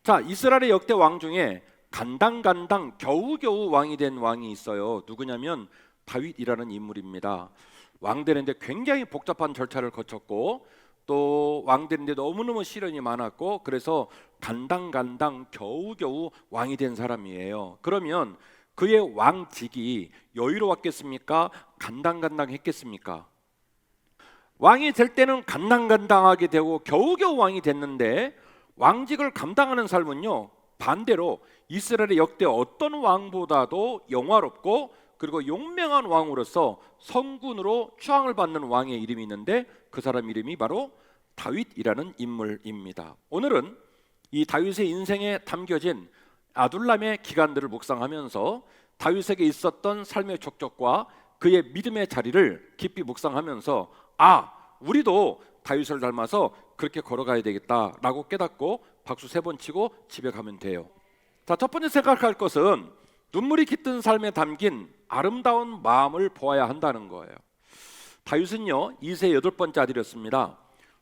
자, 이스라엘의 역대 왕 중에 간당간당 겨우겨우 왕이 된 왕이 있어요. 누구냐면 다윗이라는 인물입니다. 왕 되는데 굉장히 복잡한 절차를 거쳤고 또 왕 되는데 너무너무 시련이 많았고 그래서 간당간당 겨우겨우 왕이 된 사람이에요. 그러면 그의 왕직이 여유로웠겠습니까? 간당간당했겠습니까? 왕이 될 때는 간당간당하게 되고 겨우겨우 왕이 됐는데 왕직을 감당하는 삶은요, 반대로 이스라엘의 역대 어떤 왕보다도 영화롭고 그리고 용맹한 왕으로서 성군으로 추앙을 받는 왕의 이름이 있는데 그 사람 이름이 바로 다윗이라는 인물입니다. 오늘은 이 다윗의 인생에 담겨진 아둘람의 기간들을 묵상하면서 다윗에게 있었던 삶의 족적과 그의 믿음의 자리를 깊이 묵상하면서 우리도 다윗을 닮아서 그렇게 걸어가야 되겠다라고 깨닫고 박수 3번 치고 집에 가면 돼요. 자, 첫 번째 생각할 것은 눈물이 깃든 삶에 담긴 아름다운 마음을 보아야 한다는 거예요. 다윗은요, 이세의 8번째 아들이었습니다.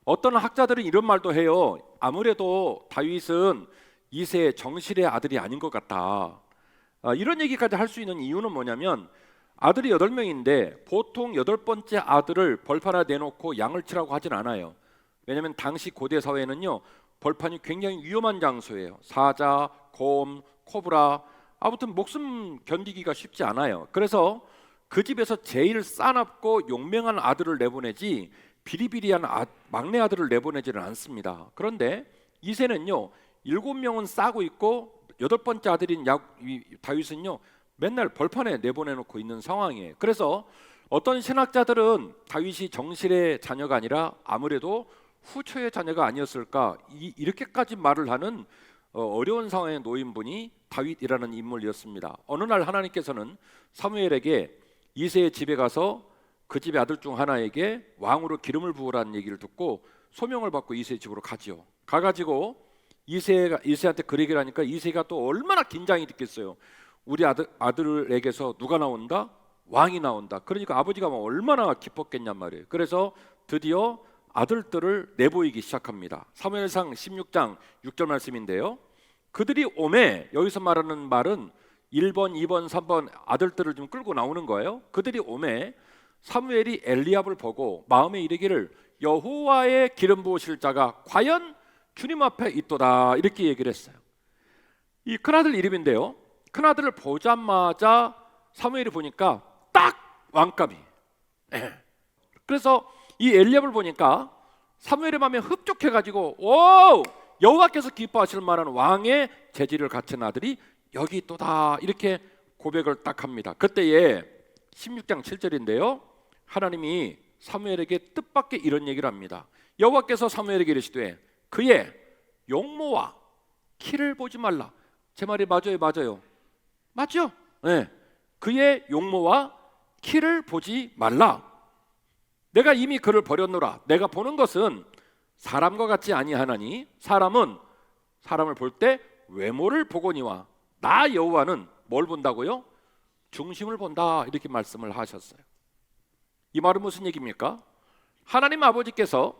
어떤 학자들은 이런 말도 해요. 아무래도 다윗은 이세의 정실의 아들이 아닌 것 같다. 이런 얘기까지 할 수 있는 이유는 뭐냐면 아들이 8명인데 보통 8번째 아들을 벌판 하나 내놓고 양을 치라고 하진 않아요. 왜냐하면 당시 고대 사회는요, 벌판이 굉장히 위험한 장소예요. 사자, 곰, 코브라, 아무튼 목숨 견디기가 쉽지 않아요. 그래서 그 집에서 제일 싸납고 용맹한 아들을 내보내지 비리비리한 막내 아들을 내보내지는 않습니다. 그런데 이새는요, 7명은 싸고 있고 8번째 아들인 다윗은요, 맨날 벌판에 내보내놓고 있는 상황이에요. 그래서 어떤 신학자들은 다윗이 정실의 자녀가 아니라 아무래도 후초의 자녀가 아니었을까, 이렇게까지 말을 하는 어려운 상황에 놓인 분이 다윗이라는 인물이었습니다. 어느 날 하나님께서는 사무엘에게 이새의 집에 가서 그 집의 아들 중 하나에게 왕으로 기름을 부으라는 얘기를 듣고 소명을 받고 이새의 집으로 가지요. 가가지고 이새한테 그 얘기를 하니까 이새가 또 얼마나 긴장이 됐겠어요. 우리 아들에게서 누가 나온다? 왕이 나온다. 그러니까 아버지가 얼마나 기뻤겠냔 말이에요. 그래서 드디어 아들들을 내보이기 시작합니다. 사무엘상 16장 6절 말씀인데요, 그들이 오매, 여기서 말하는 말은 1번, 2번, 3번 아들들을 좀 끌고 나오는 거예요. 그들이 오매 사무엘이 엘리압을 보고 마음에 이르기를 여호와의 기름 부으실 자가 과연 주님 앞에 있도다, 이렇게 얘기를 했어요. 이 큰아들 이름인데요, 큰아들을 보자마자 사무엘이 보니까 딱 왕감이. 그래서 이 엘리압을 보니까 사무엘의 마음에 흡족해가지고 여호와께서 기뻐하실 만한 왕의 재질을 갖춘 아들이 여기 있도다, 이렇게 고백을 딱 합니다. 그때에 16장 7절인데요, 하나님이 사무엘에게 뜻밖의 이런 얘기를 합니다. 여호와께서 사무엘에게 이르시되 그의 용모와 키를 보지 말라. 제 말이 맞아요? 맞죠? 네. 그의 용모와 키를 보지 말라. 내가 이미 그를 버렸노라. 내가 보는 것은 사람과 같지 아니하나니 사람은 사람을 볼 때 외모를 보거니와 나 여호와는 뭘 본다고요? 중심을 본다, 이렇게 말씀을 하셨어요. 이 말은 무슨 얘기입니까? 하나님 아버지께서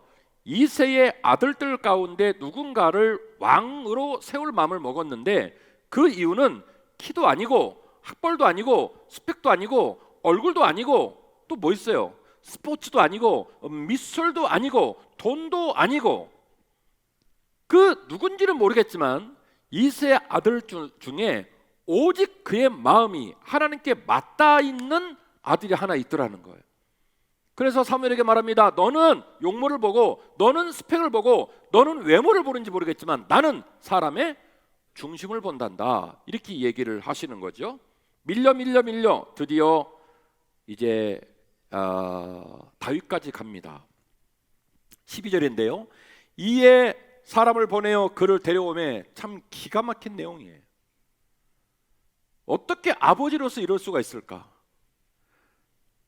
이새의 아들들 가운데 누군가를 왕으로 세울 마음을 먹었는데 그 이유는 키도 아니고 학벌도 아니고 스펙도 아니고 얼굴도 아니고 또 뭐 있어요? 스포츠도 아니고 미술도 아니고 돈도 아니고, 그 누군지는 모르겠지만 이새의 아들 중에 오직 그의 마음이 하나님께 맞닿아 있는 아들이 하나 있더라는 거예요. 그래서 사무엘에게 말합니다. 너는 용모를 보고 너는 스펙을 보고 너는 외모를 보는지 모르겠지만 나는 사람의 중심을 본단다, 이렇게 얘기를 하시는 거죠. 밀려 드디어 이제 다윗까지 갑니다. 12절인데요, 이에 사람을 보내어 그를 데려오매, 참 기가 막힌 내용이에요. 어떻게 아버지로서 이럴 수가 있을까?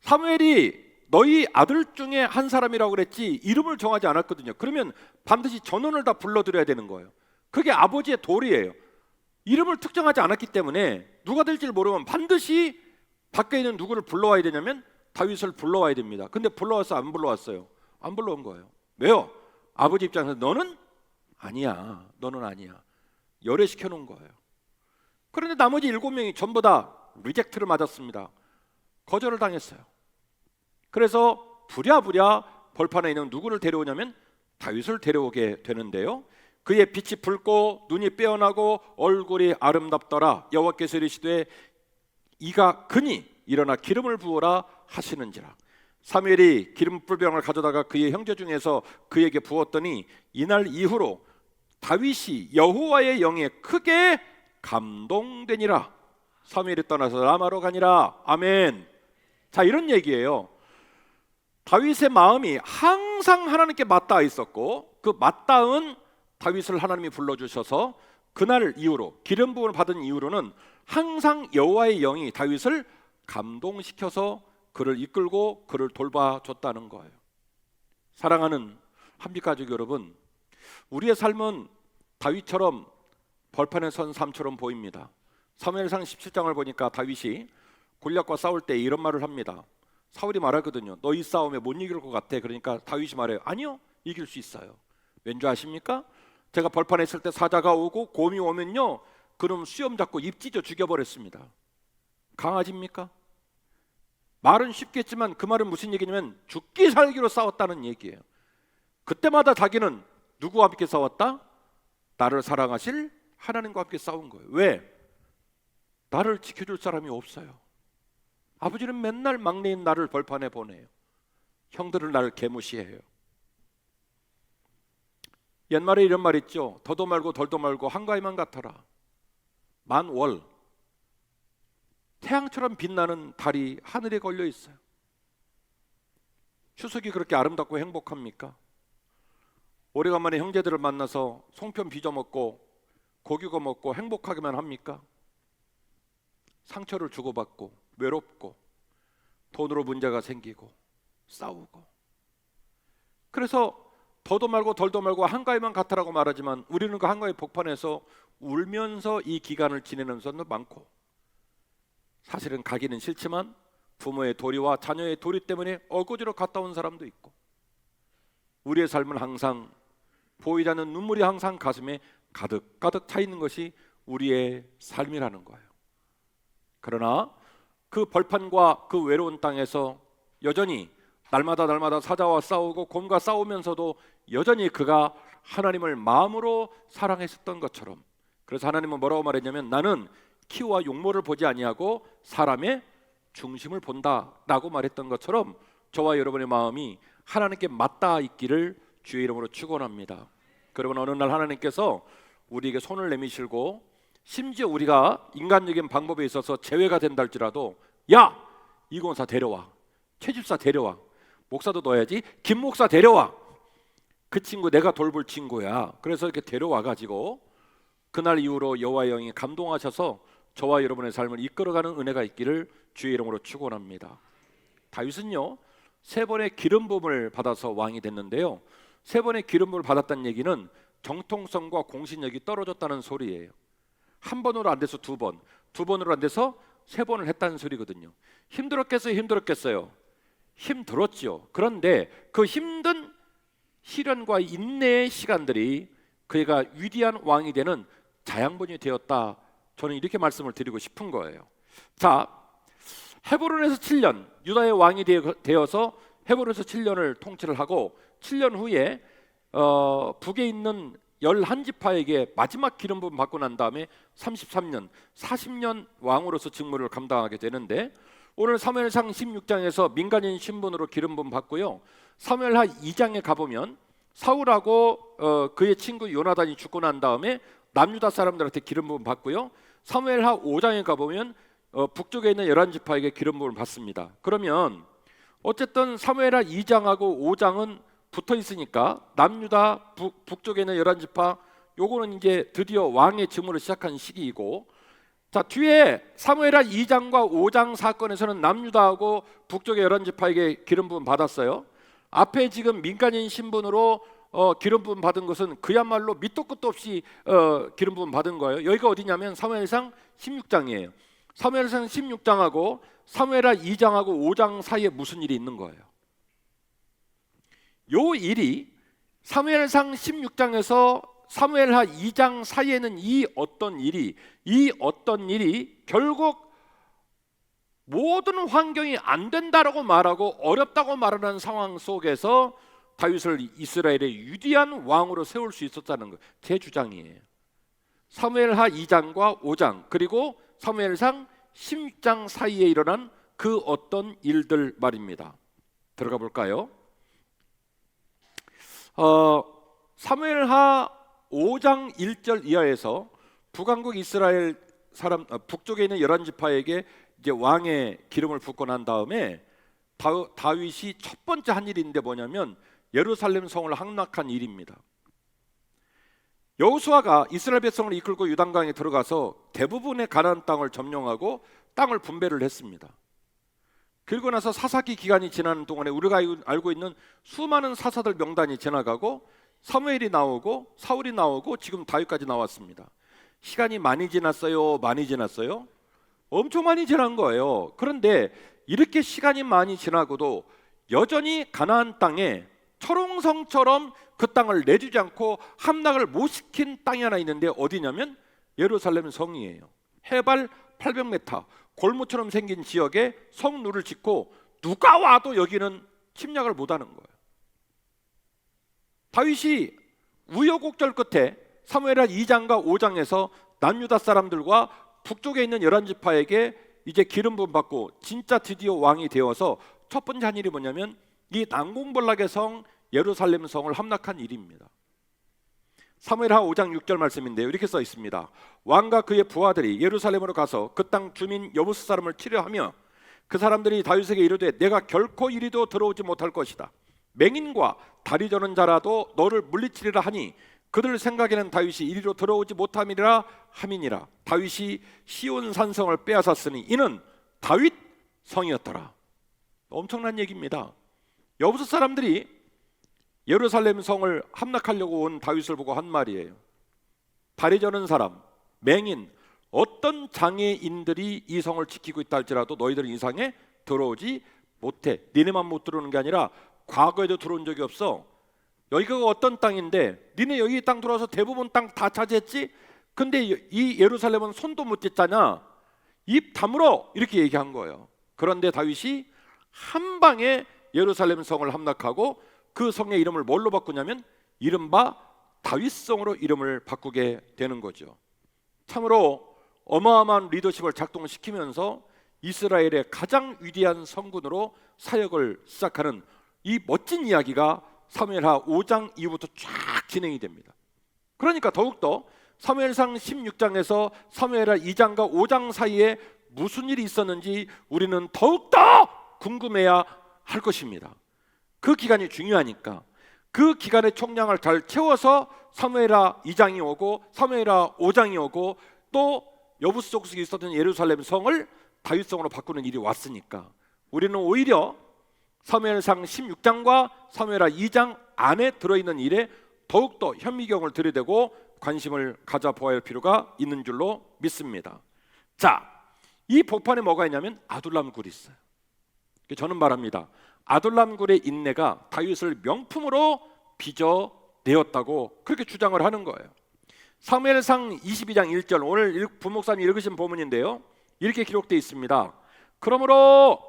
사무엘이 너희 아들 중에 한 사람이라고 그랬지 이름을 정하지 않았거든요. 그러면 반드시 전원을 다 불러드려야 되는 거예요. 그게 아버지의 도리예요. 이름을 특정하지 않았기 때문에 누가 될지를 모르면 반드시 밖에 있는 누구를 불러와야 되냐면 다윗을 불러와야 됩니다. 근데 불러왔어, 안 불러왔어요? 안 불러온 거예요. 왜요? 아버지 입장에서 너는 아니야. 열애시켜 놓은 거예요. 그런데 나머지 7명이 전부 다 리젝트를 맞았습니다. 거절을 당했어요. 그래서 부랴부랴 벌판에 있는 누구를 데려오냐면 다윗을 데려오게 되는데요. 그의 빛이 붉고 눈이 빼어나고 얼굴이 아름답더라. 여호와께서 이르시되 이가 그니 일어나 기름을 부어라 하시는지라. 사무엘이 기름불병을 가져다가 그의 형제 중에서 그에게 부었더니 이날 이후로 다윗이 여호와의 영에 크게 감동되니라. 사무엘이 떠나서 라마로 가니라. 아멘. 자, 이런 얘기예요. 다윗의 마음이 항상 하나님께 맞닿아 있었고 그 맞닿은 다윗을 하나님이 불러주셔서 그날 이후로 기름 부음을 받은 이후로는 항상 여호와의 영이 다윗을 감동시켜서 그를 이끌고 그를 돌봐줬다는 거예요. 사랑하는 한빛가족 여러분, 우리의 삶은 다윗처럼 벌판에 선 삶처럼 보입니다. 사무엘상 17장을 보니까 다윗이 골리앗과 싸울 때 이런 말을 합니다. 사울이 말하거든요. 너 이 싸움에 못 이길 것 같아. 그러니까 다윗이 말해요. 아니요, 이길 수 있어요. 왠지 아십니까? 제가 벌판에 있을 때 사자가 오고 곰이 오면요, 그럼 수염 잡고 입 찢어 죽여버렸습니다. 강아지입니까? 말은 쉽겠지만 그 말은 무슨 얘기냐면 죽기 살기로 싸웠다는 얘기예요. 그때마다 자기는 누구와 함께 싸웠다? 나를 사랑하실 하나님과 함께 싸운 거예요. 왜? 나를 지켜줄 사람이 없어요. 아버지는 맨날 막내인 나를 벌판에 보내요. 형들은 나를 개무시해요. 옛말에 이런 말 있죠. 더도 말고 덜도 말고 한가위만 같아라. 만월, 태양처럼 빛나는 달이 하늘에 걸려 있어요. 추석이 그렇게 아름답고 행복합니까? 오래간만에 형제들을 만나서 송편 빚어 먹고 고기 구워 먹고 행복하기만 합니까? 상처를 주고받고 외롭고 돈으로 문제가 생기고 싸우고. 그래서 더도 말고 덜도 말고 한가위만 같아라고 말하지만 우리는 그 한가위 복판에서 울면서 이 기간을 지내는 사람도 많고, 사실은 가기는 싫지만 부모의 도리와 자녀의 도리 때문에 어거지로 갔다 온 사람도 있고, 우리의 삶은 항상 보이지 않는 눈물이 항상 가슴에 가득가득 차 있는 것이 우리의 삶이라는 거예요. 그러나 그 벌판과 그 외로운 땅에서 여전히 날마다 사자와 싸우고 곰과 싸우면서도 여전히 그가 하나님을 마음으로 사랑했었던 것처럼, 그래서 하나님은 뭐라고 말했냐면 나는 키와 용모를 보지 아니하고 사람의 중심을 본다라고 말했던 것처럼 저와 여러분의 마음이 하나님께 맞닿아 있기를 주의 이름으로 축원합니다. 그러면 어느 날 하나님께서 우리에게 손을 내미시고, 심지어 우리가 인간적인 방법에 있어서 제외가 된다 할지라도 야! 이권사 데려와, 최집사 데려와, 목사도 넣어야지, 김 목사 데려와, 그 친구 내가 돌볼 친구야. 그래서 이렇게 데려와 가지고 그날 이후로 여호와의 영이 감동하셔서 저와 여러분의 삶을 이끌어가는 은혜가 있기를 주의 이름으로 축원합니다. 다윗은요 3번의 기름 부음을 받아서 왕이 됐는데요, 3번의 기름 부음을 받았다는 얘기는 정통성과 공신력이 떨어졌다는 소리예요. 한 번으로 안 돼서 2번, 2번으로 안 돼서 3번을 했다는 소리거든요. 힘들었겠어요? 힘들었죠. 그런데 그 힘든 시련과 인내의 시간들이 그가 위대한 왕이 되는 자양분이 되었다. 저는 이렇게 말씀을 드리고 싶은 거예요. 자, 헤브론에서 7년 유다의 왕이 되어서 헤브론에서 7년을 통치를 하고 7년 후에 북에 있는 11지파에게 마지막 기름 부음 받고 난 다음에 33년 40년 왕으로서 직무를 감당하게 되는데, 오늘 사무엘상 16장에서 민간인 신분으로 기름 부음 받고요, 사무엘하 2장에 가보면 사울하고 그의 친구 요나단이 죽고 난 다음에 남유다 사람들한테 기름 부음 받고요, 사무엘하 5장에 가보면 북쪽에 있는 11지파에게 기름 부음을 받습니다. 그러면 어쨌든 사무엘하 2장하고 5장은 붙어 있으니까 남유다 북쪽에 있는 11지파, 요거는 이제 드디어 왕의 직무를 시작한 시기이고, 자 뒤에 사무엘하 2장과 5장 사건에서는 남유다하고 북쪽의 11지파에게 기름 부음 받았어요. 앞에 지금 민간인 신분으로 기름 부음 받은 것은 그야말로 밑도 끝도 없이 기름 부음 받은 거예요. 여기가 어디냐면 사무엘상 16장이에요. 사무엘상 16장하고 사무엘하 2장하고 5장 사이에 무슨 일이 있는 거예요? 요 일이 사무엘상 16장에서 사무엘하 2장 사이에는 이 어떤 일이 결국 모든 환경이 안 된다라고 말하고 어렵다고 말하는 상황 속에서 다윗을 이스라엘의 위대한 왕으로 세울 수 있었다는 거, 제 주장이에요. 사무엘하 2장과 5장 그리고 사무엘상 16장 사이에 일어난 그 어떤 일들 말입니다. 들어가 볼까요? 사무엘하 5장 1절 이하에서 북왕국 이스라엘 사람 북쪽에 있는 11지파에게 이제 왕의 기름을 붓고 난 다음에 다윗이 첫 번째 한 일인데 뭐냐면 예루살렘 성을 함락한 일입니다. 여호수아가 이스라엘 백성을 이끌고 요단강에 들어가서 대부분의 가나안 땅을 점령하고 땅을 분배를 했습니다. 그리고 나서 사사기 기간이 지나는 동안에 우리가 알고 있는 수많은 사사들 명단이 지나가고 사무엘이 나오고 사울이 나오고 지금 다윗까지 나왔습니다. 시간이 많이 지났어요? 많이 지났어요? 엄청 많이 지난 거예요. 그런데 이렇게 시간이 많이 지나고도 여전히 가나안 땅에 철옹성처럼 그 땅을 내주지 않고 함락을 못 시킨 땅이 하나 있는데 어디냐면 예루살렘 성이에요. 해발 800m 골무처럼 생긴 지역에 성루를 짓고 누가 와도 여기는 침략을 못하는 거예요. 다윗이 우여곡절 끝에 사무엘하 2장과 5장에서 남유다 사람들과 북쪽에 있는 11지파에게 이제 기름 부음 받고 진짜 드디어 왕이 되어서 첫 번째 한 일이 뭐냐면 이 난공불락의 성 예루살렘 성을 함락한 일입니다. 사무엘하 5장 6절 말씀인데요, 이렇게 써 있습니다. 왕과 그의 부하들이 예루살렘으로 가서 그 땅 주민 여부스 사람을 치려하며 그 사람들이 다윗에게 이르되 내가 결코 이리도 들어오지 못할 것이다. 맹인과 다리 저는 자라도 너를 물리치리라 하니 그들 생각에는 다윗이 이리로 들어오지 못함이라 함이니라. 다윗이 시온 산성을 빼앗았으니 이는 다윗 성이었더라. 엄청난 얘기입니다. 여부스 사람들이 예루살렘 성을 함락하려고 온 다윗을 보고 한 말이에요. 다리 저는 사람, 맹인, 어떤 장애인들이 이 성을 지키고 있다 할지라도 너희들은 이 성에 들어오지 못해. 니네만 못 들어오는 게 아니라 과거에도 들어온 적이 없어. 여기가 어떤 땅인데 니네 여기 땅 들어와서 대부분 땅 다 차지했지? 근데 이 예루살렘은 손도 못 댔잖아. 입 다물어 이렇게 얘기한 거예요. 그런데 다윗이 한 방에 예루살렘 성을 함락하고 그 성의 이름을 뭘로 바꾸냐면 이른바 다윗성으로 이름을 바꾸게 되는 거죠. 참으로 어마어마한 리더십을 작동시키면서 이스라엘의 가장 위대한 성군으로 사역을 시작하는 이 멋진 이야기가 사무엘하 5장 이후부터 쫙 진행이 됩니다. 그러니까 더욱더 사무엘상 16장에서 사무엘하 2장과 5장 사이에 무슨 일이 있었는지 우리는 더욱더 궁금해야 할 것입니다. 그 기간이 중요하니까 그 기간의 총량을 잘 채워서 사무엘하 2장이 오고 사무엘하 5장이 오고 또 여부스 족속에 있었던 예루살렘 성을 다윗성으로 바꾸는 일이 왔으니까 우리는 오히려 사무엘상 16장과 사무엘하 2장 안에 들어있는 일에 더욱더 현미경을 들이대고 관심을 가져보아야 할 필요가 있는 줄로 믿습니다. 자, 이 복판에 뭐가 있냐면 아둘람 굴이 있어요. 저는 말합니다. 아둘람 굴의 인내가 다윗을 명품으로 빚어내었다고 그렇게 주장을 하는 거예요. 사무엘상 22장 1절 오늘 부목사님 읽으신 본문인데요, 이렇게 기록되어 있습니다. 그러므로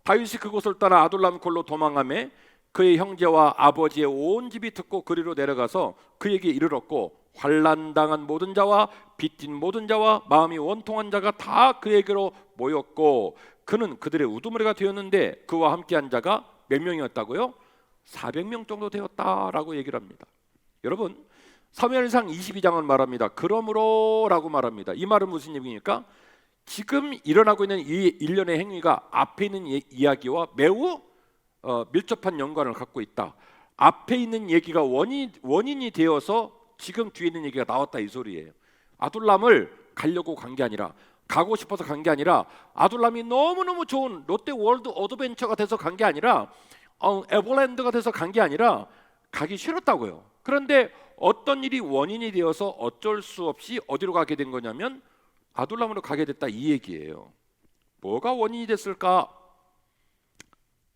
다윗이 그곳을 떠나 아둘람 굴로 도망하매 그의 형제와 아버지의 온 집이 듣고 그리로 내려가서 그에게 이르렀고 환난당한 모든 자와 빚진 모든 자와 마음이 원통한 자가 다 그에게로 모였고 그는 그들의 우두머리가 되었는데 그와 함께한 자가 몇 명이었다고요? 400명 정도 되었다라고 얘기를 합니다. 여러분, 사무엘상 22장은 말합니다. 그러므로 라고 말합니다. 이 말은 무슨 얘기입니까? 지금 일어나고 있는 이 일련의 행위가 앞에 있는 이야기와 매우 밀접한 연관을 갖고 있다. 앞에 있는 얘기가 원인이 되어서 지금 뒤에 있는 얘기가 나왔다 이 소리예요. 아둘람을 가려고 간 게 아니라, 가고 싶어서 간 게 아니라, 아둘람이 너무너무 좋은 롯데 월드 어드벤처가 돼서 간 게 아니라, 에버랜드가 돼서 간 게 아니라 가기 싫었다고요. 그런데 어떤 일이 원인이 되어서 어쩔 수 없이 어디로 가게 된 거냐면 아둘람으로 가게 됐다 이 얘기예요. 뭐가 원인이 됐을까?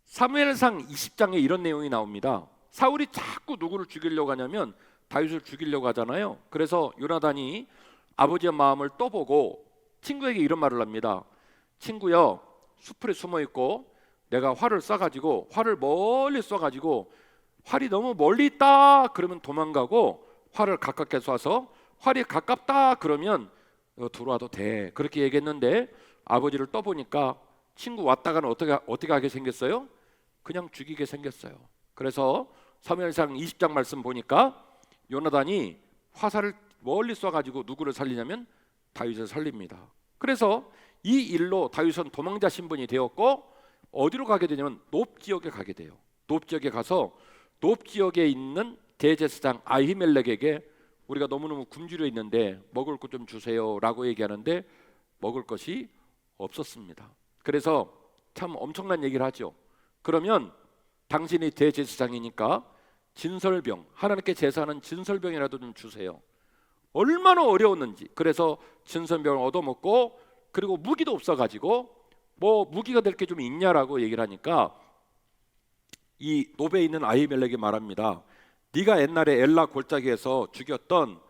사무엘상 20장에 이런 내용이 나옵니다. 사울이 자꾸 누구를 죽이려고 하냐면 다윗을 죽이려고 하잖아요. 그래서 요나단이 아버지의 마음을 또 보고 친구에게 이런 말을 합니다. 친구여, 수풀에 숨어 있고 내가 활을 쏴가지고 활을 멀리 쏴가지고 활이 너무 멀리 있다 그러면 도망가고, 활을 가깝게 쏴서 활이 가깝다 그러면 들어와도 돼. 그렇게 얘기했는데 아버지를 떠보니까 친구 왔다가는 어떻게 하게 생겼어요? 그냥 죽이게 생겼어요. 그래서 사무엘상 20장 말씀 보니까 요나단이 화살을 멀리 쏴가지고 누구를 살리냐면 다윗을 살립니다. 그래서 이 일로 다윗은 도망자 신분이 되었고, 어디로 가게 되냐면 높지역에 가게 돼요. 높지역에 가서 높지역에 있는 대제사장 아히멜렉에게 우리가 너무너무 굶주려 있는데 먹을 것 좀 주세요 라고 얘기하는데 먹을 것이 없었습니다. 그래서 참 엄청난 얘기를 하죠. 그러면 당신이 대제사장이니까 진설병, 하나님께 제사하는 진설병이라도 좀 주세요. 얼마나 어려웠는지. 그래서 진설병을 얻어먹고, 그리고 무기도 없어가지고 뭐 무기가 될 게 좀 있냐라고 얘기를 하니까 이 노베에 있는 아히멜렉이 말합니다. 네가 옛날에 엘라 골짜기에서 죽였던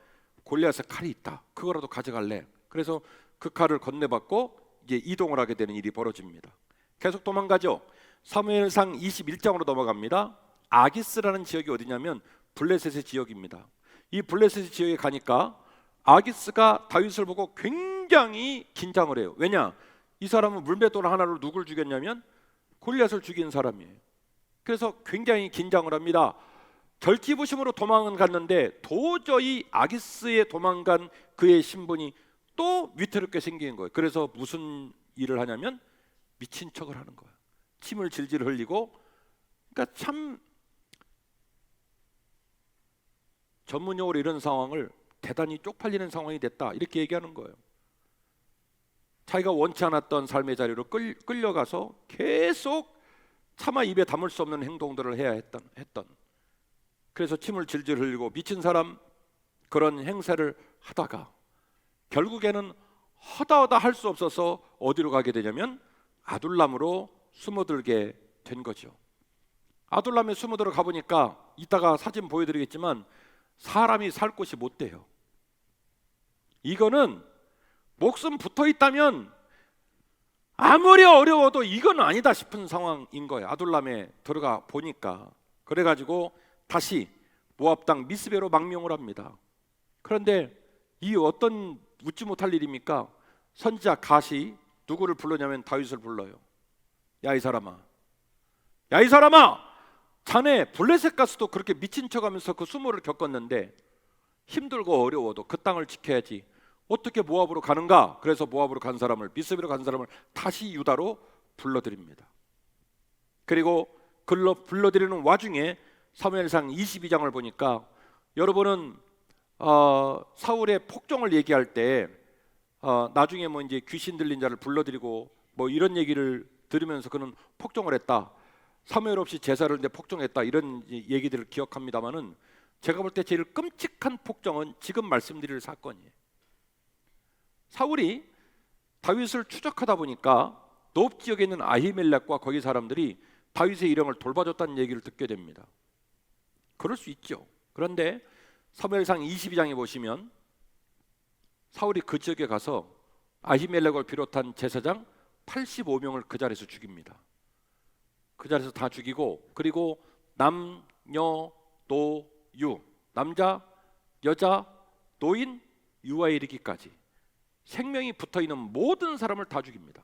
골리앗의 칼이 있다. 그거라도 가져갈래. 그래서 그 칼을 건네받고 이제 이동을 하게 되는 일이 벌어집니다. 계속 도망가죠. 사무엘상 21장으로 넘어갑니다. 아기스라는 지역이 어디냐면 블레셋의 지역입니다. 이 블레셋의 지역에 가니까 아기스가 다윗을 보고 굉장히 긴장을 해요. 왜냐? 이 사람은 물맷돌 하나로 누굴 죽였냐면 골리앗을 죽인 사람이에요. 그래서 굉장히 긴장을 합니다. 절기부심으로 도망은 갔는데 도저히 아기스에 도망간 그의 신분이 또 위태롭게 생긴 거예요. 그래서 무슨 일을 하냐면 미친 척을 하는 거예요. 침을 질질 흘리고, 그러니까 참 전문용어로 이런 상황을 대단히 쪽팔리는 상황이 됐다 이렇게 얘기하는 거예요. 자기가 원치 않았던 삶의 자리로 끌려가서 계속 차마 입에 담을 수 없는 행동들을 해야 했던 그래서 침을 질질 흘리고 미친 사람 그런 행세를 하다가 결국에는 허다허다 할 수 없어서 어디로 가게 되냐면 아둘람으로 숨어들게 된 거죠. 아둘람에 숨어들어 가보니까 이따가 사진 보여드리겠지만 사람이 살 곳이 못 돼요. 이거는 목숨 붙어 있다면 아무리 어려워도 이건 아니다 싶은 상황인 거예요. 아둘람에 들어가 보니까. 그래가지고 다시 모압 땅 미스베로 망명을 합니다. 그런데 이 어떤 웃지 못할 일입니까? 선지자 갓이 누구를 불러냐면 다윗을 불러요. 야 이 사람아, 야 이 사람아, 자네 블레셋 가서도 그렇게 미친 척하면서 그 수모를 겪었는데 힘들고 어려워도 그 땅을 지켜야지 어떻게 모압으로 가는가? 그래서 모압으로 간 사람을, 미스베로 간 사람을 다시 유다로 불러드립니다. 그리고 불러드리는 와중에 사무엘상 22장을 보니까 여러분은 사울의 폭정을 얘기할 때 나중에 뭐 이제 귀신 들린 자를 불러드리고 뭐 이런 얘기를 들으면서 그는 폭정을 했다, 사무엘 없이 제사를 했는데 폭정했다 이런 얘기들을 기억합니다만은 제가 볼 때 제일 끔찍한 폭정은 지금 말씀드릴 사건이에요. 사울이 다윗을 추적하다 보니까 노업 지역에 있는 아히멜렉과 거기 사람들이 다윗의 일행을 돌봐줬다는 얘기를 듣게 됩니다. 그럴 수 있죠. 그런데 사무엘상 22장에 보시면 사울이 그 지역에 가서 아히멜렉을 비롯한 제사장 85명을 그 자리에서 죽입니다. 그 자리에서 다 죽이고, 그리고 남녀 노유, 남자 여자 노인 유아에 이르기까지 생명이 붙어있는 모든 사람을 다 죽입니다.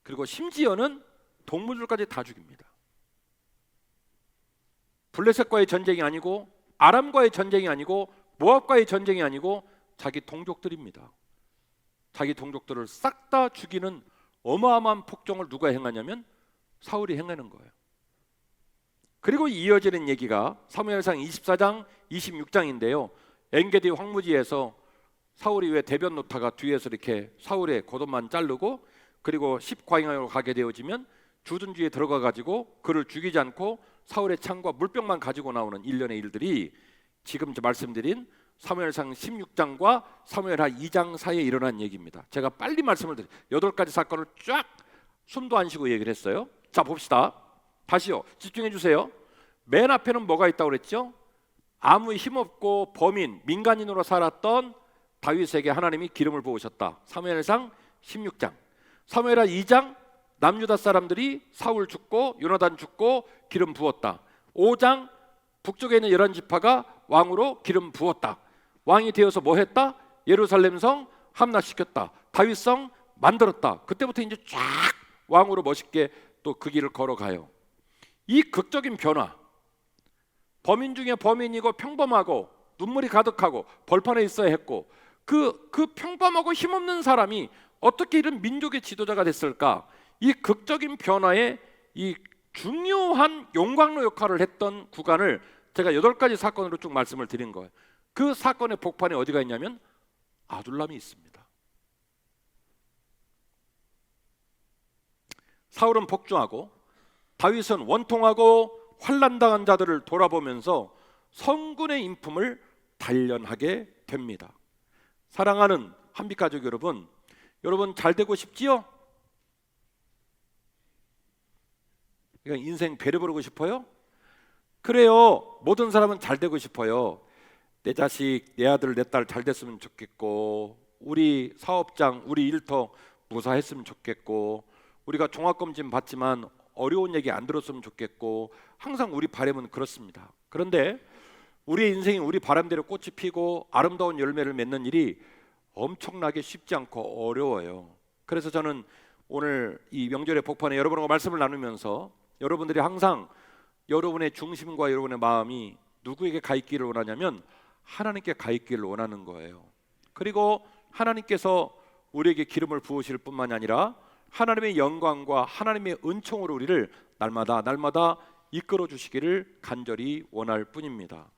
그리고 심지어는 동물들까지 다 죽입니다. 블레셋과의 전쟁이 아니고 아람과의 전쟁이 아니고 모압과의 전쟁이 아니고 자기 동족들입니다. 자기 동족들을 싹 다 죽이는 어마어마한 폭정을 누가 행하냐면 사울이 행하는 거예요. 그리고 이어지는 얘기가 사무엘상 24장 26장인데요 엔게디 황무지에서 사울이 왜 대변 놓다가 뒤에서 이렇게 사울의 겉옷만 자르고 그리고 10광야로 가게 되어지면 주둔지에 들어가 가지고 그를 죽이지 않고 사울의 창과 물병만 가지고 나오는 일련의 일들이 지금 말씀드린 사무엘상 16장과 사무엘하 2장 사이에 일어난 얘기입니다. 제가 빨리 말씀을 드려요. 8가지 사건을 쫙 숨도 안 쉬고 얘기를 했어요. 자 봅시다. 다시요. 집중해 주세요. 맨 앞에는 뭐가 있다고 그랬죠? 아무 힘없고 범인, 민간인으로 살았던 다윗에게 하나님이 기름을 부으셨다. 사무엘상 16장. 사무엘하 2장 남유다 사람들이 사울 죽고 요나단 죽고 기름 부었다. 5장 북쪽에 있는 11지파가 왕으로 기름 부었다. 왕이 되어서 뭐 했다? 예루살렘 성 함락시켰다. 다윗 성 만들었다. 그때부터 이제 쫙 왕으로 멋있게 또 그 길을 걸어가요. 이 극적인 변화, 범인 중에 범인이고 평범하고 눈물이 가득하고 벌판에 있어야 했고 그 평범하고 힘없는 사람이 어떻게 이런 민족의 지도자가 됐을까? 이 극적인 변화에 이 중요한 용광로 역할을 했던 구간을 제가 8가지 사건으로 쭉 말씀을 드린 거예요. 그 사건의 복판에 어디가 있냐면 아둘람이 있습니다. 사울은 복종하고 다윗은 원통하고 환난당한 자들을 돌아보면서 성군의 인품을 단련하게 됩니다. 사랑하는 한빛가족 여러분, 여러분 잘 되고 싶지요? 그러니까 인생 배려버리고 싶어요? 그래요. 모든 사람은 잘 되고 싶어요. 내 자식, 내 아들, 내 딸 잘 됐으면 좋겠고, 우리 사업장, 우리 일터 무사했으면 좋겠고, 우리가 종합검진 받지만 어려운 얘기 안 들었으면 좋겠고, 항상 우리 바람은 그렇습니다. 그런데 우리의 인생이 우리 바람대로 꽃이 피고 아름다운 열매를 맺는 일이 엄청나게 쉽지 않고 어려워요. 그래서 저는 오늘 이 명절의 복판에 여러분과 말씀을 나누면서 여러분들이 항상 여러분의 중심과 여러분의 마음이 누구에게 가 있기를 원하냐면 하나님께 가 있기를 원하는 거예요. 그리고 하나님께서 우리에게 기름을 부으실 뿐만이 아니라 하나님의 영광과 하나님의 은총으로 우리를 날마다 이끌어 주시기를 간절히 원할 뿐입니다.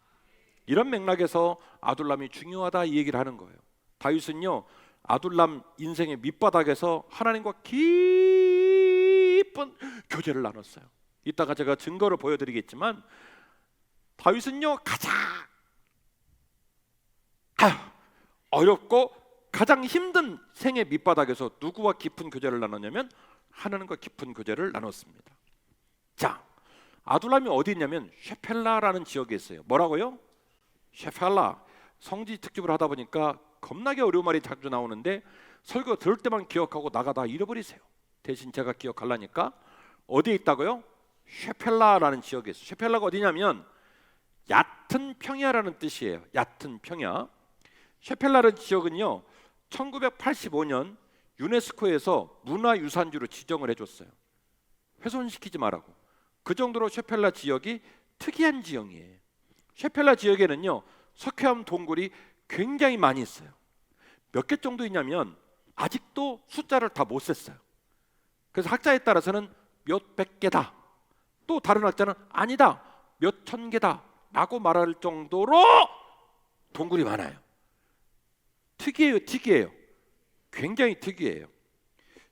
이런 맥락에서 아둘람이 중요하다 이 얘기를 하는 거예요. 다윗은요, 아둘람 인생의 밑바닥에서 하나님과 깊은 교제를 나눴어요. 이따가 제가 증거를 보여드리겠지만 다윗은요, 가장 어렵고 가장 힘든 생의 밑바닥에서 누구와 깊은 교제를 나눴냐면 하나님과 깊은 교제를 나눴습니다. 자, 아둘람이 어디 있냐면 셰펠라라는 지역에 있어요. 뭐라고요? 셰펠라. 성지 특집을 하다 보니까 겁나게 어려운 말이 자주 나오는데 설교 들을 때만 기억하고 나가다 잃어버리세요. 대신 제가 기억하려니까 어디에 있다고요? 셰펠라라는 지역에 있어요. 셰펠라가 어디냐면 얕은 평야라는 뜻이에요. 얕은 평야. 셰펠라라는 지역은요, 1985년 유네스코에서 문화유산지로 지정을 해줬어요. 훼손시키지 말라고. 그 정도로 셰펠라 지역이 특이한 지형이에요. 셰펠라 지역에는요, 석회암 동굴이 굉장히 많이 있어요. 몇 개 정도 있냐면 아직도 숫자를 다 못 셌어요. 그래서 학자에 따라서는 몇백 개다, 또 다른 학자는 아니다, 몇천 개다 라고 말할 정도로 동굴이 많아요. 특이해요. 굉장히 특이해요.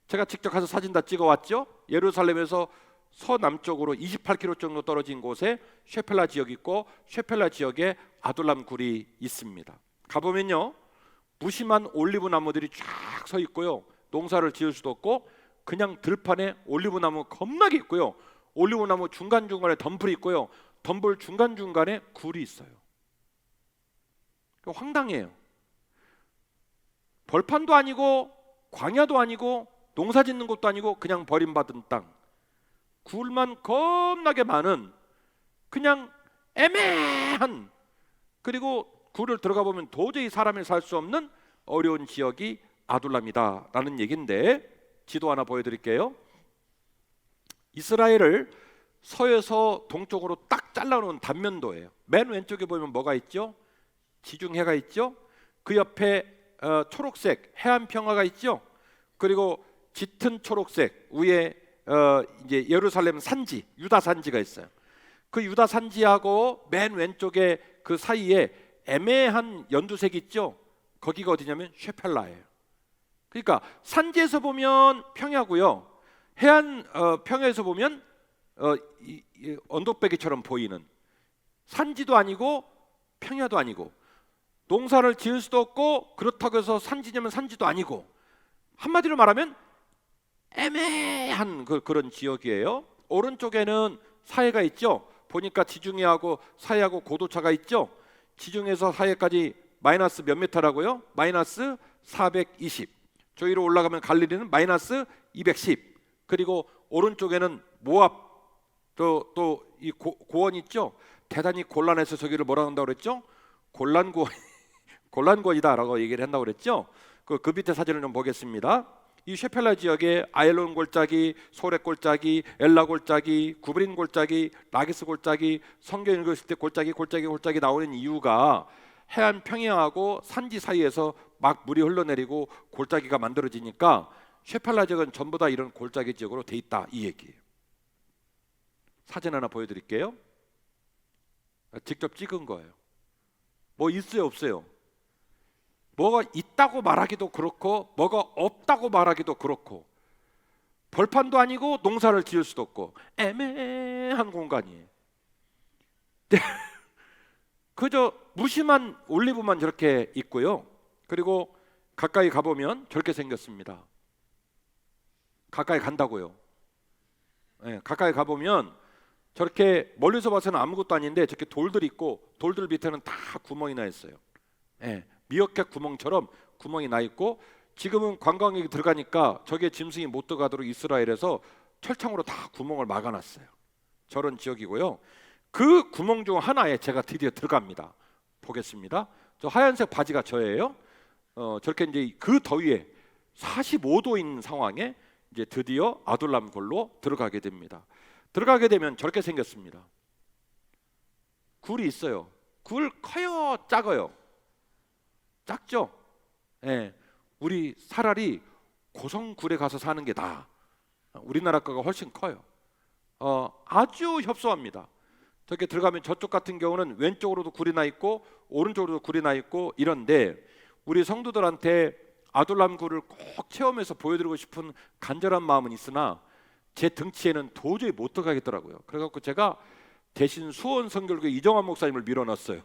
제가 직접 가서 사진 다 찍어왔죠. 예루살렘에서 서남쪽으로 28km 정도 떨어진 곳에 셰펠라 지역이 있고 셰펠라 지역에 아둘람 굴이 있습니다. 가보면요, 무심한 올리브 나무들이 쫙 서 있고요, 농사를 지을 수도 없고 그냥 들판에 올리브 나무 겁나게 있고요, 올리브 나무 중간중간에 덤불이 있고요, 덤불 중간중간에 굴이 있어요. 황당해요. 벌판도 아니고 광야도 아니고 농사 짓는 곳도 아니고 그냥 버림받은 땅, 굴만 겁나게 많은 그냥 애매한, 그리고 굴을 들어가 보면 도저히 사람이 살 수 없는 어려운 지역이 아둘람이다 라는 얘기인데, 지도 하나 보여드릴게요. 이스라엘을 서에서 동쪽으로 딱 잘라놓은 단면도예요. 맨 왼쪽에 보면 뭐가 있죠? 지중해가 있죠. 그 옆에 초록색 해안 평화가 있죠. 그리고 짙은 초록색 위에 이제 예루살렘 산지, 유다 산지가 있어요. 그 유다 산지하고 맨 왼쪽에 그 사이에 애매한 연두색 있죠. 거기가 어디냐면 셰펠라예요. 그러니까 산지에서 보면 평야고요, 해안 평야에서 보면 언덕배기처럼 보이는, 산지도 아니고 평야도 아니고 농사를 지을 수도 없고 그렇다고 해서 산지냐면 산지도 아니고, 한마디로 말하면 애매한 그런 지역이에요. 오른쪽에는 사해가 있죠. 보니까 지중해하고 사해하고 고도차가 있죠. 지중해에서 사해까지 마이너스 몇 미터라고요? 마이너스 420. 저 위로 올라가면 갈릴리는 마이너스 210. 그리고 오른쪽에는 모압 또 이 고원 있죠? 대단히 곤란해서 저기를 뭐라 한다고 그랬죠? 곤란권이다라고 얘기를 한다고 그랬죠? 그 밑에 사진을 좀 보겠습니다. 이 셰펠라 지역에 아일론 골짜기, 소렉 골짜기, 엘라 골짜기, 구브린 골짜기, 라기스 골짜기, 성경 읽으실 때 골짜기 나오는 이유가 해안 평야하고 산지 사이에서 막 물이 흘러내리고 골짜기가 만들어지니까 셰펠라 지역은 전부 다 이런 골짜기 지역으로 돼 있다, 이 얘기예요. 사진 하나 보여드릴게요. 직접 찍은 거예요. 뭐 있어요, 없어요? 뭐가 있다고 말하기도 그렇고 뭐가 없다고 말하기도 그렇고 벌판도 아니고 농사를 지을 수도 없고 애매한 공간이에요. 그저 무심한 올리브만 저렇게 있고요. 그리고 가까이 가보면 저렇게 생겼습니다. 가까이 간다고요. 네, 가까이 가보면 저렇게 멀리서 봐서는 아무것도 아닌데 저렇게 돌들이 있고 돌들 밑에는 다 구멍이 나 있어요. 네, 미어캣 구멍처럼 구멍이 나 있고 지금은 관광객이 들어가니까 저게 짐승이 못 들어가도록 이스라엘에서 철창으로 다 구멍을 막아놨어요. 저런 지역이고요. 그 구멍 중 하나에 제가 드디어 들어갑니다. 보겠습니다. 저 하얀색 바지가 저예요. 저렇게 이제 그 더위에 45도인 상황에 이제 드디어 아둘람 굴로 들어가게 됩니다. 들어가게 되면 저렇게 생겼습니다. 굴이 있어요. 굴 커요, 작아요? 작죠? 예, 우리 차라리 고성굴에 가서 사는 게 나아. 우리나라 거가 훨씬 커요. 아주 협소합니다. 저렇게 들어가면 저쪽 같은 경우는 왼쪽으로도 굴이 나 있고 오른쪽으로도 굴이 나 있고 이런데 우리 성도들한테 아둘람 굴을 꼭 체험해서 보여드리고 싶은 간절한 마음은 있으나 제 등치에는 도저히 못 들어가겠더라고요. 그래갖고 제가 대신 수원 성결교회 이정환 목사님을 밀어넣었어요.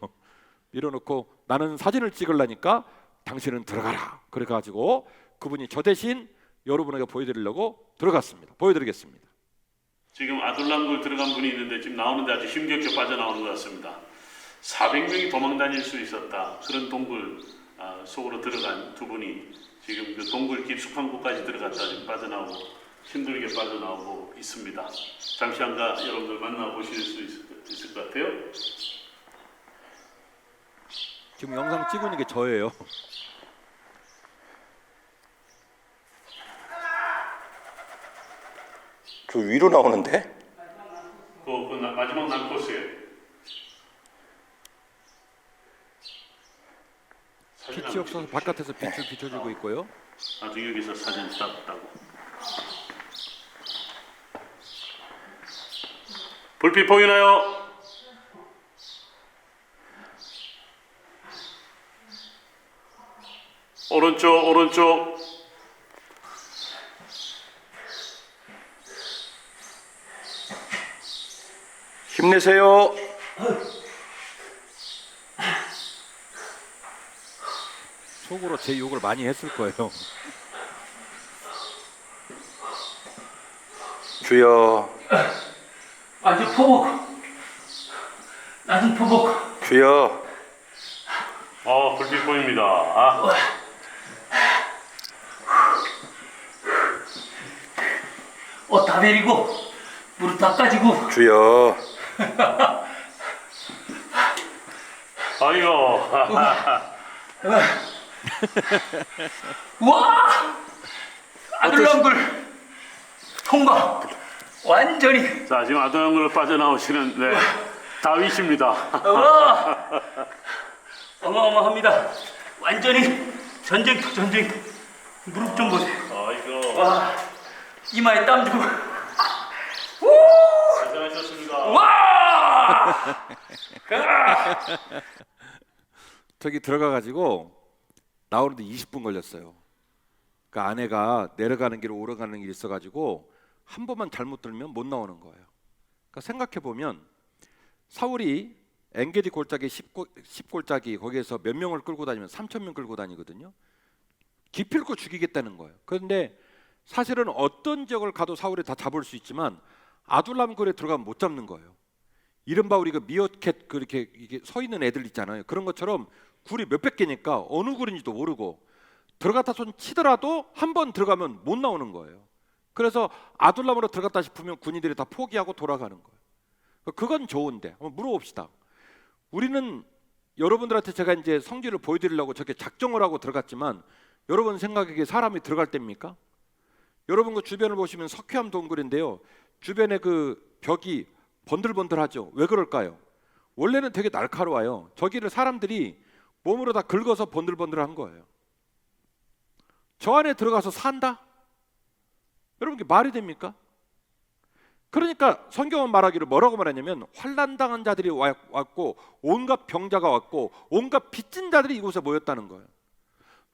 밀어넣고 나는 사진을 찍으려니까 당신은 들어가라. 그래가지고 그분이 저 대신 여러분에게 보여드리려고 들어갔습니다. 보여드리겠습니다. 지금 아둘람굴 들어간 분이 있는데 지금 나오는데 아주 힘겹게 빠져나오는 것 같습니다. 400명이 도망 다닐 수 있었다. 그런 동굴 속으로 들어간 두 분이 지금 그 동굴 깊숙한 곳까지 들어갔다 지금 빠져나오고 힘들게 빠져나오고 있습니다. 잠시 한가 여러분들 만나보실 수 있을 것 같아요. 지금 영상 찍는 게 저예요. 저 위로 나오는데? 그 마지막 난코스에 빛이 없어서 바깥에서 빛을 비춰주고 있고요. 나중에 여기서 사진 따고 불빛 보이나요? 오른쪽 힘내세요. 속으로 제 욕을 많이 했을 거예요. 주여, 아주 포복. 나는 포복. 주여. 불빛 보입니다. 옷 다 베리고 무릎 다 까지고. 주여. 아이고. 와! 아들랑굴 통과. 완전히. 자, 지금 아둘람굴로 빠져나오시는 다윗입니다. 와! 어마어마합니다. 완전히 전쟁터. 무릎 좀 보세요. 아이고. 와! 이마에 땀 좀. 고생하셨습니다. 와! 저기 들어가가지고 나오는데 20분 걸렸어요. 그 아내가 내려가는 길 오르가는 길이 있어가지고 한 번만 잘못 들면 못 나오는 거예요. 그러니까 생각해 보면 사울이 엔게디 골짜기 10골짜기 거기에서 몇 명을 끌고 다니면 3,000명 끌고 다니거든요. 기필코 죽이겠다는 거예요. 그런데 사실은 어떤 지역을 가도 사울이 다 잡을 수 있지만 아둘람 굴에 들어가면 못 잡는 거예요. 이른바 우리 그 미어캣 그렇게 이게 서 있는 애들 있잖아요. 그런 것처럼 굴이 몇백 개니까 어느 굴인지도 모르고 들어갔다 손 치더라도 한 번 들어가면 못 나오는 거예요. 그래서 아둘람으로 들어갔다 싶으면 군인들이 다 포기하고 돌아가는 거예요. 그건 좋은데 한번 물어봅시다. 우리는 여러분들한테 제가 이제 성질을 보여드리려고 저렇게 작정을 하고 들어갔지만 여러분 생각에 사람이 들어갈 때입니까? 여러분 그 주변을 보시면 석회암 동굴인데요. 주변에 그 벽이 번들번들하죠. 왜 그럴까요? 원래는 되게 날카로워요. 저기를 사람들이 몸으로 다 긁어서 번들번들한 거예요. 저 안에 들어가서 산다? 여러분 그게 말이 됩니까? 그러니까 성경은 말하기를 뭐라고 말하냐면 환난당한 자들이 왔고 온갖 병자가 왔고 온갖 빚진 자들이 이곳에 모였다는 거예요.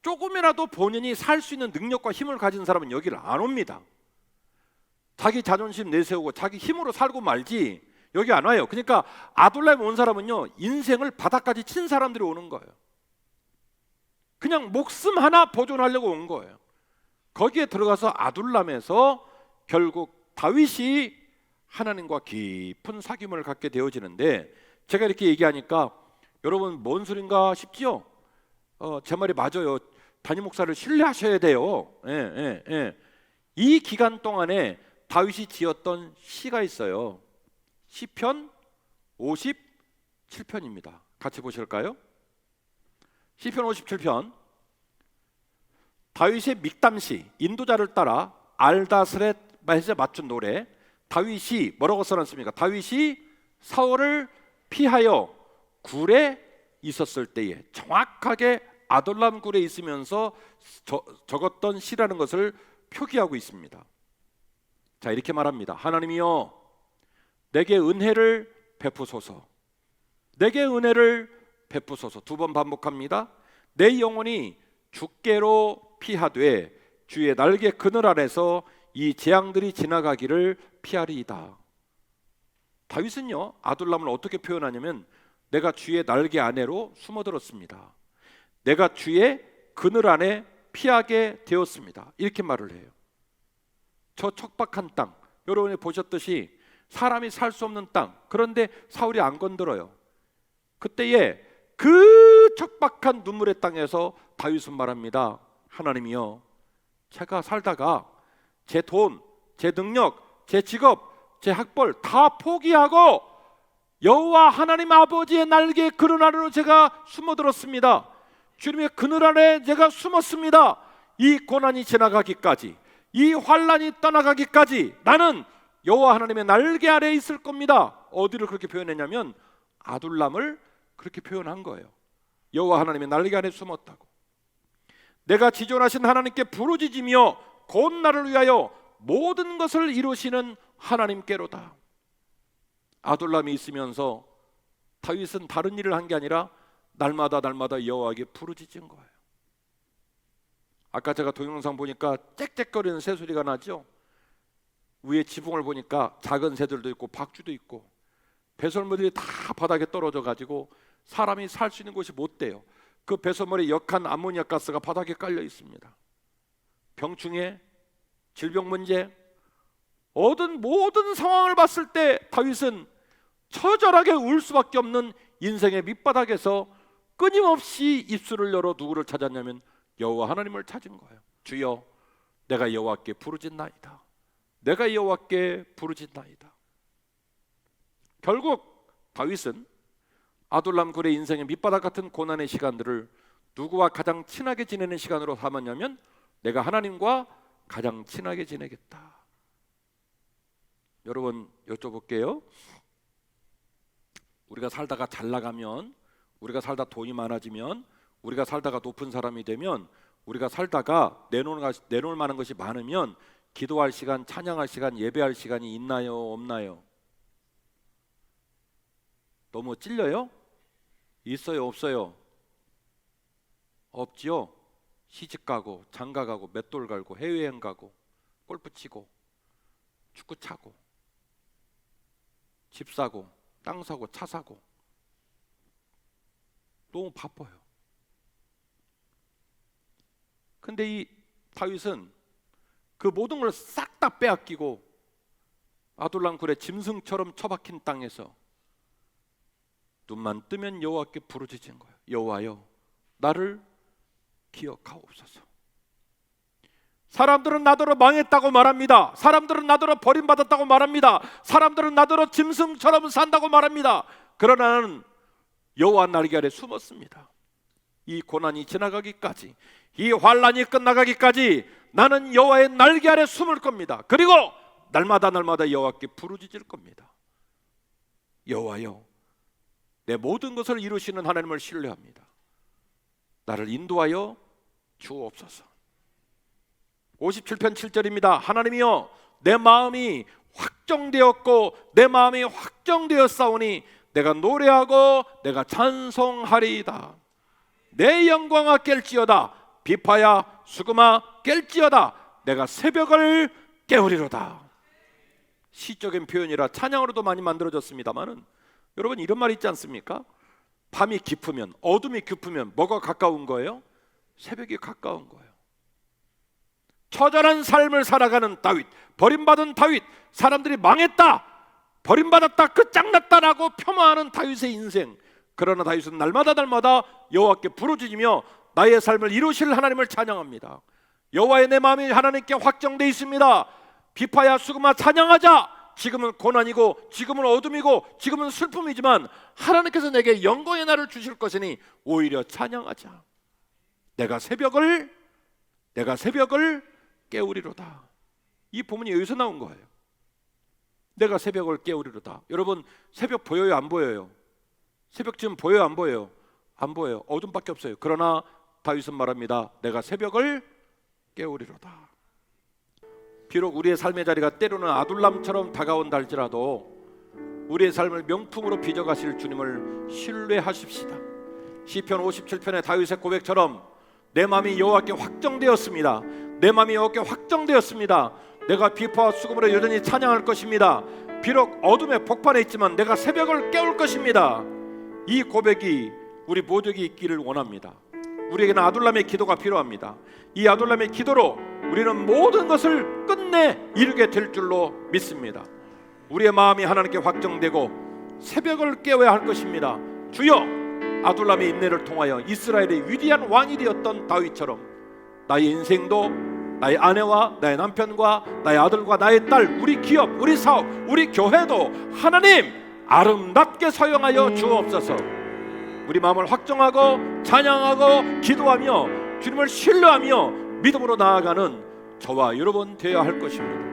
조금이라도 본인이 살 수 있는 능력과 힘을 가진 사람은 여기를 안 옵니다. 자기 자존심 내세우고 자기 힘으로 살고 말지 여기 안 와요. 그러니까 아둘람에 온 사람은요 인생을 바닥까지 친 사람들이 오는 거예요. 그냥 목숨 하나 보존하려고 온 거예요. 거기에 들어가서 아둘람에서 결국 다윗이 하나님과 깊은 사귐을 갖게 되어지는데 제가 이렇게 얘기하니까 여러분 뭔 소린가 싶지요? 제 말이 맞아요. 담임 목사를 신뢰하셔야 돼요. 이 기간 동안에 다윗이 지었던 시가 있어요. 시편 57편입니다. 같이 보실까요? 시편 57편 다윗의 믹담시 인도자를 따라 알다스렛 맛에 맞춘 노래. 다윗이 뭐라고 써놨습니까? 다윗이 사울을 피하여 굴에 있었을 때에 정확하게 아둘람 굴에 있으면서 적었던 시라는 것을 표기하고 있습니다. 자 이렇게 말합니다. 하나님이여 내게 은혜를 베푸소서. 내게 은혜를 베푸소서. 두 번 반복합니다. 내 영혼이 주께로 피하되 주의 날개 그늘 아래서 이 재앙들이 지나가기를 피하리이다. 다윗은요 아둘람을 어떻게 표현하냐면 내가 주의 날개 아래로 숨어들었습니다. 내가 주의 그늘 안에 피하게 되었습니다. 이렇게 말을 해요. 저 척박한 땅, 여러분이 보셨듯이 사람이 살 수 없는 땅, 그런데 사울이 안 건드려요. 그때에 그 척박한 눈물의 땅에서 다윗은 말합니다. 하나님이여 제가 살다가 제 돈, 제 능력, 제 직업, 제 학벌 다 포기하고 여호와 하나님 아버지의 날개 그늘 아래로 제가 숨어들었습니다. 주님의 그늘 아래 제가 숨었습니다. 이 고난이 지나가기까지, 이 환난이 떠나가기까지 나는 여호와 하나님의 날개 아래에 있을 겁니다. 어디를 그렇게 표현했냐면 아둘람을 그렇게 표현한 거예요. 여호와 하나님의 날개 아래에 숨었다고. 내가 지존하신 하나님께 부르짖으며 곧 나를 위하여 모든 것을 이루시는 하나님께로다. 아둘람이 있으면서 다윗은 다른 일을 한 게 아니라 날마다 여호와에게 부르짖은 거예요. 아까 제가 동영상 보니까 짹짹거리는 새소리가 나죠. 위에 지붕을 보니까 작은 새들도 있고 박쥐도 있고 배설물들이 다 바닥에 떨어져 가지고 사람이 살 수 있는 곳이 못 돼요. 그 배설물에 역한 암모니아 가스가 바닥에 깔려 있습니다. 병충해, 질병 문제, 모든 상황을 봤을 때 다윗은 처절하게 울 수밖에 없는 인생의 밑바닥에서 끊임없이 입술을 열어 누구를 찾았냐면 여호와 하나님을 찾은 거예요. 주여 내가 여호와께 부르짖나이다. 내가 여호와께 부르짖나이다. 결국 다윗은 아둘람 굴의 인생의 밑바닥 같은 고난의 시간들을 누구와 가장 친하게 지내는 시간으로 삼았냐면 내가 하나님과 가장 친하게 지내겠다. 여러분 여쭤볼게요. 우리가 살다가 잘 나가면, 우리가 살다 돈이 많아지면, 우리가 살다가 높은 사람이 되면, 우리가 살다가 내놓을 만한 것이 많으면 기도할 시간, 찬양할 시간, 예배할 시간이 있나요? 없나요? 너무 찔려요? 있어요? 없어요? 없지요? 시집 가고, 장가 가고, 맷돌 갈고, 해외여행 가고, 골프 치고, 축구 차고, 집 사고, 땅 사고, 차 사고. 너무 바빠요. 근데 이 다윗은 그 모든 걸 싹 다 빼앗기고 아둘람 굴의 짐승처럼 처박힌 땅에서 눈만 뜨면 여호와께 부르짖은 거예요. 여호와여, 나를 기억하옵소서. 사람들은 나더러 망했다고 말합니다. 사람들은 나더러 버림받았다고 말합니다. 사람들은 나더러 짐승처럼 산다고 말합니다. 그러나 나는 여호와 날개 아래 숨었습니다. 이 고난이 지나가기까지, 이 환란이 끝나가기까지 나는 여호와의 날개 아래 숨을 겁니다. 그리고 날마다 여호와께 부르짖을 겁니다. 여호와여, 내 모든 것을 이루시는 하나님을 신뢰합니다. 나를 인도하여 주옵소서. 57편 7절입니다. 하나님이여, 내 마음이 확정되었고 내 마음이 확정되었사오니 내가 노래하고 내가 찬송하리이다. 내 영광아 깰지어다. 비파야 수금아 깰지어다. 내가 새벽을 깨우리로다. 시적인 표현이라 찬양으로도 많이 만들어졌습니다만은, 여러분 이런 말 있지 않습니까? 밤이 깊으면, 어둠이 깊으면 뭐가 가까운 거예요? 새벽이 가까운 거예요. 처절한 삶을 살아가는 다윗, 버림받은 다윗, 사람들이 망했다, 버림받았다, 끝장났다라고 폄하하는 다윗의 인생. 그러나 다윗은 날마다 여호와께 부르짖으며 나의 삶을 이루실 하나님을 찬양합니다. 여호와의 내 마음이 하나님께 확정되어 있습니다. 비파야 수금아 찬양하자. 지금은 고난이고 지금은 어둠이고 지금은 슬픔이지만 하나님께서 내게 영광의 날을 주실 것이니 오히려 찬양하자. 내가 새벽을 깨우리로다. 이 본문이 여기서 나온 거예요. 내가 새벽을 깨우리로다. 여러분 새벽 보여요, 안 보여요? 새벽 지금 보여요, 안 보여요? 안 보여요. 어둠밖에 없어요. 그러나 다윗은 말합니다. 내가 새벽을 깨우리로다. 비록 우리의 삶의 자리가 때로는 아둘람처럼 다가온다 할지라도 우리의 삶을 명품으로 빚어가실 주님을 신뢰하십시다. 시편 57편의 다윗의 고백처럼 내 마음이 여호와께 확정되었습니다. 내 마음이 여호와께 확정되었습니다. 내가 비파와 수금으로 여전히 찬양할 것입니다. 비록 어둠의 복판에 있지만 내가 새벽을 깨울 것입니다. 이 고백이 우리 모두에게 있기를 원합니다. 우리에게는 아둘람의 기도가 필요합니다. 이 아둘람의 기도로 우리는 모든 것을 끝내 이루게 될 줄로 믿습니다. 우리의 마음이 하나님께 확정되고 새벽을 깨워야 할 것입니다. 주여, 아둘람의 인내를 통하여 이스라엘의 위대한 왕이 되었던 다윗처럼 나의 인생도 나의 아내와 나의 남편과 나의 아들과 나의 딸, 우리 기업, 우리 사업, 우리 교회도 하나님 아름답게 사용하여 주옵소서. 우리 마음을 확정하고 찬양하고 기도하며 주님을 신뢰하며 믿음으로 나아가는 저와 여러분 되어야 할 것입니다.